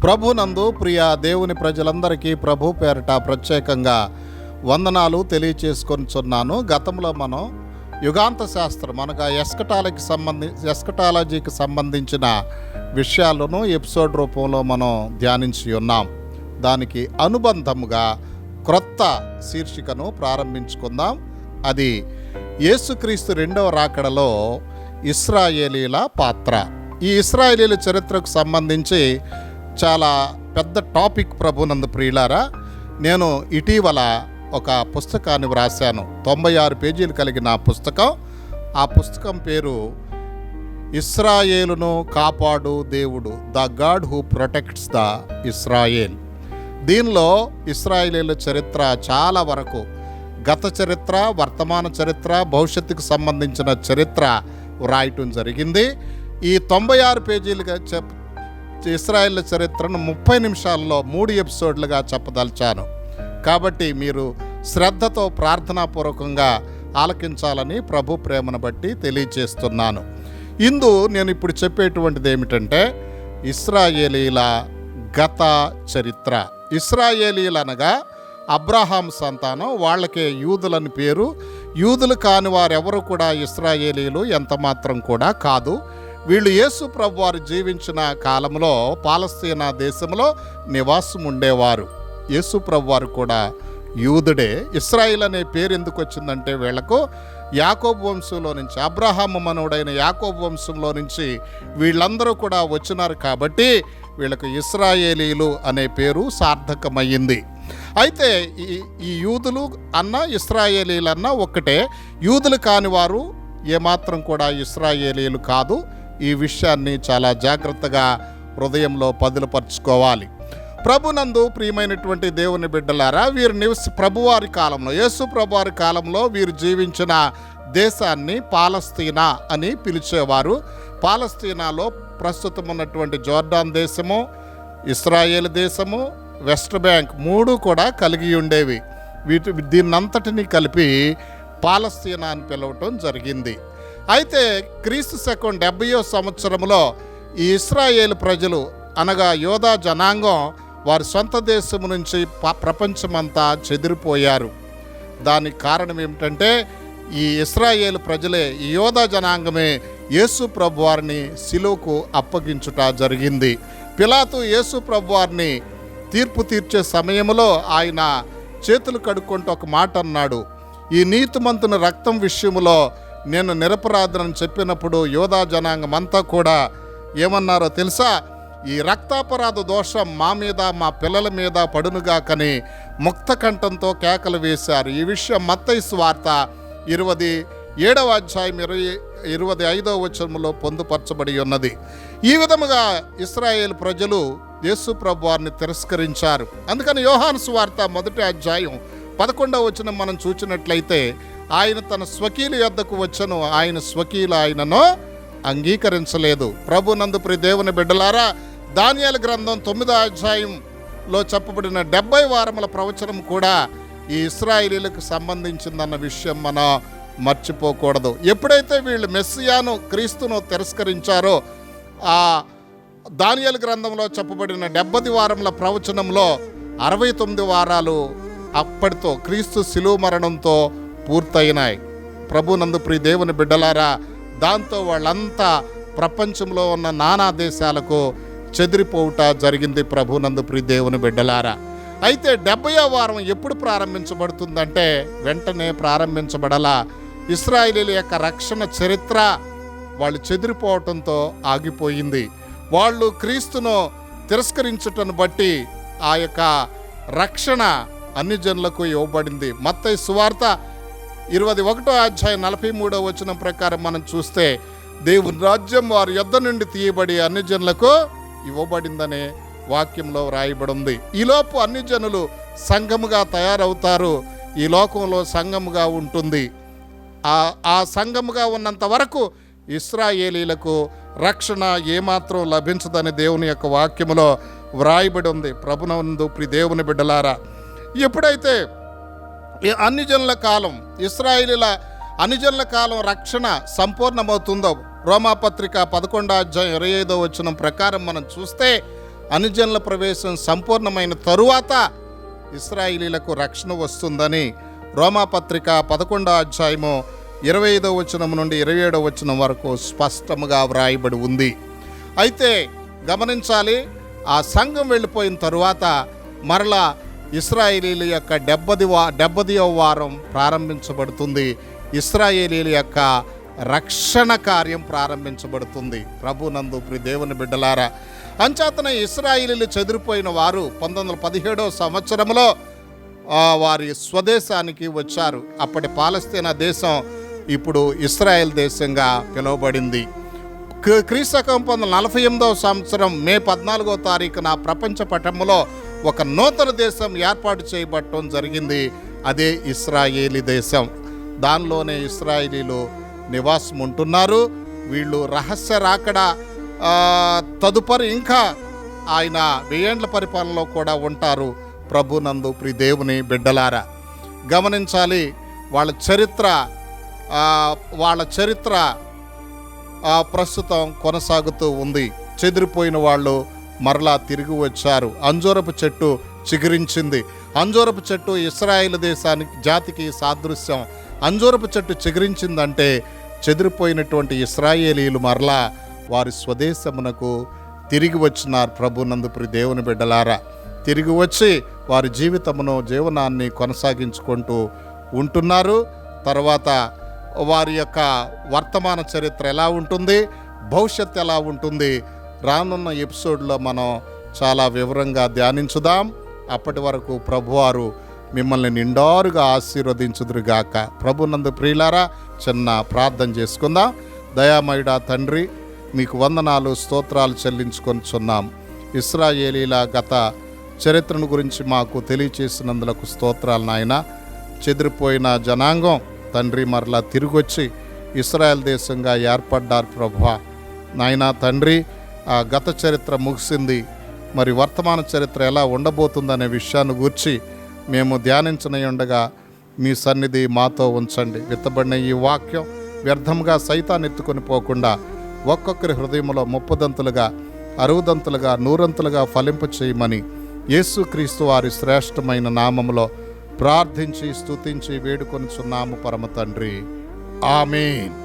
ప్రభునందు ప్రియ దేవుని ప్రజలందరికీ ప్రభు పేరట ప్రత్యేకంగా వందనాలు తెలియచేసుకొనిచున్నాను. గతంలో మనం యుగాంత శాస్త్రం అనగా ఎస్కటాలజీకి సంబంధించిన విషయాలను ఎపిసోడ్ రూపంలో మనం ధ్యానించి ఉన్నాం. దానికి అనుబంధముగా క్రొత్త శీర్షికను ప్రారంభించుకుందాం. అది యేసుక్రీస్తు రెండవ రాకడలో ఇశ్రాయేలీల పాత్ర. ఈ ఇశ్రాయేలీల చరిత్రకు సంబంధించి చాలా పెద్ద టాపిక్. ప్రభునందు ప్రియులారా, నేను ఇటీవల ఒక పుస్తకాన్ని వ్రాశాను. 96 పేజీలు కలిగిన పుస్తకం. ఆ పుస్తకం పేరు ఇశ్రాయేలును కాపాడు దేవుడు, the God who protects the Israel. దీనిలో ఇశ్రాయేలీల చరిత్ర చాలా వరకు గత చరిత్ర, వర్తమాన చరిత్ర, భవిష్యత్తుకు సంబంధించిన చరిత్ర వ్రాయటం జరిగింది. ఈ 96 పేజీలుగా ఇశ్రాయేల్ చరిత్రను 30 నిమిషాల్లో 3 ఎపిసోడ్లుగా చెప్పదలిచాను. కాబట్టి మీరు శ్రద్ధతో ప్రార్థనాపూర్వకంగా ఆలకించాలని ప్రభు ప్రేమను బట్టి తెలియచేస్తున్నాను. నేను ఇప్పుడు చెప్పేటువంటిది ఏమిటంటే ఇశ్రాయేలీల గత చరిత్ర. ఇశ్రాయేలీలు అనగా అబ్రహాం సంతానం. వాళ్ళకే యూదులని పేరు. యూదులు కాని వారెవరు కూడా ఇశ్రాయేలీలు ఎంతమాత్రం కూడా కాదు. వీళ్ళు యేసు ప్రభు వారు జీవించిన కాలంలో పాలస్తీనా దేశంలో నివాసం ఉండేవారు. యేసు ప్రభు వారు కూడా యూదుడే. ఇశ్రాయేల్ అనే పేరు ఎందుకు వచ్చిందంటే వీళ్లకు యాకోబు వంశంలో నుంచి, అబ్రహాము మనవుడైన యాకోబు వంశంలో నుంచి వీళ్ళందరూ కూడా వచ్చినారు కాబట్టి వీళ్ళకు ఇశ్రాయేలీలు అనే పేరు సార్థకమయ్యింది. అయితే ఈ యూదులు అన్న ఇశ్రాయేలీలు అన్న ఒక్కటే. యూదులు కాని వారు ఏమాత్రం కూడా ఇశ్రాయేలీలు కాదు. ఈ విషయాన్ని చాలా జాగ్రత్తగా హృదయంలో పదిలపరుచుకోవాలి. ప్రభునందు ప్రియమైనటువంటి దేవుని బిడ్డలారా, వీరు ప్రభువారి కాలంలో, యేసు ప్రభువారి కాలంలో వీరు జీవించిన దేశాన్ని పాలస్తీనా అని పిలిచేవారు. పాలస్తీనాలో ప్రస్తుతం ఉన్నటువంటి జోర్డాన్ దేశము, ఇశ్రాయేల్ దేశము, వెస్ట్ బ్యాంక్ 3 కూడా కలిగి ఉండేవి. దీన్నంతటినీ కలిపి పాలస్తీనా అని పిలవటం జరిగింది. అయితే క్రీస్తు శకం 70వ సంవత్సరంలో ఈ ఇశ్రాయేల్ ప్రజలు అనగా యోధా జనాంగం వారి సొంత దేశం నుంచి ప్రపంచమంతా చెదిరిపోయారు. దానికి కారణం ఏమిటంటే ఈ ఇశ్రాయేల్ ప్రజలే, ఈ యోధా జనాంగమే యేసు ప్రభు వారిని సిలువకు అప్పగించుట జరిగింది. పిలాతు యేసు ప్రభు వారిని తీర్పు తీర్చే సమయంలో ఆయన చేతులు కడుక్కుంటూ ఒక మాట అన్నాడు, ఈ నీతిమంతుని రక్తం విషయంలో నేను నిరపరాధనని చెప్పినప్పుడు యోధా జనాంగం అంతా కూడా ఏమన్నారో తెలుసా? ఈ రక్తాపరాధ దోషం మా మీద, మా పిల్లల మీద పడునుగాకని ముక్త కంఠంతో కేకలు వేశారు. ఈ విషయం మత్తయి సువార్త 27వ అధ్యాయం 25వ వచనంలో పొందుపరచబడి ఉన్నది. ఈ విధముగా ఇశ్రాయేల్ ప్రజలు యేసు ప్రభు వారిని తిరస్కరించారు. అందుకని యోహాను సువార్త 1వ అధ్యాయం 11వ వచనం మనం చూసినట్లయితే, ఆయన తన స్వకీల యొద్దకు వచ్చను, ఆయన స్వకీలు ఆయనను అంగీకరించలేదు. ప్రభునందు ప్రియ దేవుని బిడ్డలారా, దానియేలు గ్రంథం 9వ అధ్యాయంలో చెప్పబడిన 70 వారముల ప్రవచనం కూడా ఈ ఇశ్రాయేలీలకు సంబంధించిందన్న విషయం మనం మర్చిపోకూడదు. ఎప్పుడైతే వీళ్ళు మెస్సియాను, క్రీస్తును తిరస్కరించారో ఆ దానియేలు గ్రంథంలో చెప్పబడిన 70 వారముల ప్రవచనంలో 69 వారాలు అప్పటితో క్రీస్తు శిలువ మరణంతో పూర్తయినాయి. ప్రభునందు ప్రియ దేవుని బిడ్డలారా, దాంతో వాళ్ళంతా ప్రపంచంలో ఉన్న నానా దేశాలకు చెదిరిపోవుట జరిగింది. ప్రభునందు ప్రియ దేవుని బిడ్డలారా, అయితే 70వ వారం ఎప్పుడు ప్రారంభించబడుతుందంటే వెంటనే ప్రారంభించబడలా. ఇశ్రాయేలీల యొక్క రక్షణ చరిత్ర వాళ్ళు చెదిరిపోవటంతో ఆగిపోయింది. వాళ్ళు క్రీస్తును తిరస్కరించుటను బట్టి ఆ యొక్క రక్షణ అన్ని జనులకు ఇవ్వబడింది. మత్తయి సువార్త 21వ అధ్యాయం 43వ వచనం ప్రకారం మనం చూస్తే, దేవుని రాజ్యం వారి యొద్ద నుండి తీయబడి అన్ని జనులకు ఇవ్వబడిందనే వాక్యంలో వ్రాయబడి ఉంది. ఈలోపు అన్ని జనులు సంఘముగా తయారవుతారు. ఈ లోకంలో సంఘముగా ఉంటుంది. ఆ సంఘముగా ఉన్నంత వరకు ఇశ్రాయేలీలకు రక్షణ ఏమాత్రం లభించదని దేవుని యొక్క వాక్యములో వ్రాయబడి ఉంది. ప్రభునందు ప్రియ దేవుని బిడ్డలారా, ఎప్పుడైతే అన్ని జనుల కాలం, ఇశ్రాయేలీల అన్ని జనుల కాలం రక్షణ సంపూర్ణమవుతుందో, రోమాపత్రిక 11వ అధ్యాయం 25వ వచనం ప్రకారం మనం చూస్తే అనుజనుల ప్రవేశం సంపూర్ణమైన తరువాత ఇశ్రాయేలీలకు రక్షణ వస్తుందని రోమాపత్రిక 11వ అధ్యాయము 25వ వచనం నుండి 27వ వచనం వరకు స్పష్టముగా వ్రాయబడి ఉంది. అయితే గమనించాలి, ఆ సంఘం వెళ్ళిపోయిన తరువాత మరలా ఇశ్రాయేలీల యొక్క 70వ వారం ప్రారంభించబడుతుంది. ఇశ్రాయేలీల యొక్క రక్షణ కార్యం ప్రారంభించబడుతుంది. ప్రభునందు ప్రియ దేవుని బిడ్డలారా, అంచేతన ఇశ్రాయేలీలు చెదిరిపోయిన వారు 1917వ సంవత్సరంలో వారి స్వదేశానికి వచ్చారు. అప్పటి పాలస్తీనా దేశం ఇప్పుడు ఇశ్రాయేల్ దేశంగా పిలువబడింది. క్రీస్తకం 1948వ సంవత్సరం మే 14వ తారీఖున ప్రపంచ పటంలో ఒక నూతన దేశం ఏర్పాటు చేయబడటం జరిగింది. అదే ఇశ్రాయేలీ దేశం. దానిలోనే ఇశ్రాయేలీలు నివాసం ఉంటున్నారు. వీళ్ళు రహస్య రాకడ తదుపరి ఇంకా ఆయన 1000 ఏండ్ల పరిపాలనలో కూడా ఉంటారు. ప్రభునందు ప్రియ దేవుని బిడ్డలారా, గమనించాలి, వాళ్ళ చరిత్ర ప్రస్తుతం కొనసాగుతూ ఉంది. చెదిరిపోయిన వాళ్ళు మరలా తిరిగి వచ్చారు. అంజూరపు చెట్టు చిగురించింది. అంజూరపు చెట్టు ఇశ్రాయేలు జాతికి సాదృశ్యం. అంజూరపు చెట్టు చిగురించిందంటే చెదిరిపోయినటువంటి ఇశ్రాయేలీలు మరలా వారి స్వదేశమునకు తిరిగి వచ్చినారు. ప్రభునందు ప్రియ దేవుని బిడ్డలారా, తిరిగి వచ్చి వారి జీవనాన్ని కొనసాగించుకుంటూ ఉంటున్నారు. తర్వాత వారి యొక్క వర్తమాన చరిత్ర ఎలా ఉంటుంది, భవిష్యత్తు ఎలా ఉంటుంది, రానున్న ఎపిసోడ్లో మనం చాలా వివరంగా ధ్యానించుదాం. అప్పటి వరకు ప్రభువారు మిమ్మల్ని నిండారుగా ఆశీర్వదించుదురుగాక. ప్రభునందు ప్రియులారా, చిన్న ప్రార్థన చేసుకుందాం. దయామయుడా తండ్రి, మీకు వందనాలు స్తోత్రాలు చెల్లించుకొనిచున్నాం. ఇశ్రాయేలీల గత చరిత్రను గురించి మాకు తెలియచేసినందులకు స్తోత్రాలు నాయన. చెదిరిపోయిన జనాంగం తండ్రి మరలా తిరిగొచ్చి ఇశ్రాయేల్ దేశంగా ఏర్పడ్డారు ప్రభువా. నాయన తండ్రి, ఆ గత చరిత్ర ముగిసింది, మరి వర్తమాన చరిత్ర ఎలా ఉండబోతుందనే విషయాన్ని గూర్చి మేము ధ్యానించనయుండగా మీ సన్నిధి మాతో ఉంచండి. విత్తబడిన ఈ వాక్యం వ్యర్థంగా సైతాన్ని ఎత్తుకొని పోకుండా ఒక్కొక్కరి హృదయంలో 30దంతులుగా 60దంతులుగా 100ంతులుగా ఫలింప చేయమని యేసుక్రీస్తు వారి శ్రేష్టమైన నామములో ప్రార్థించి స్తుతించి వేడుకొనుచున్నాము పరమ తండ్రి. ఆమేన్.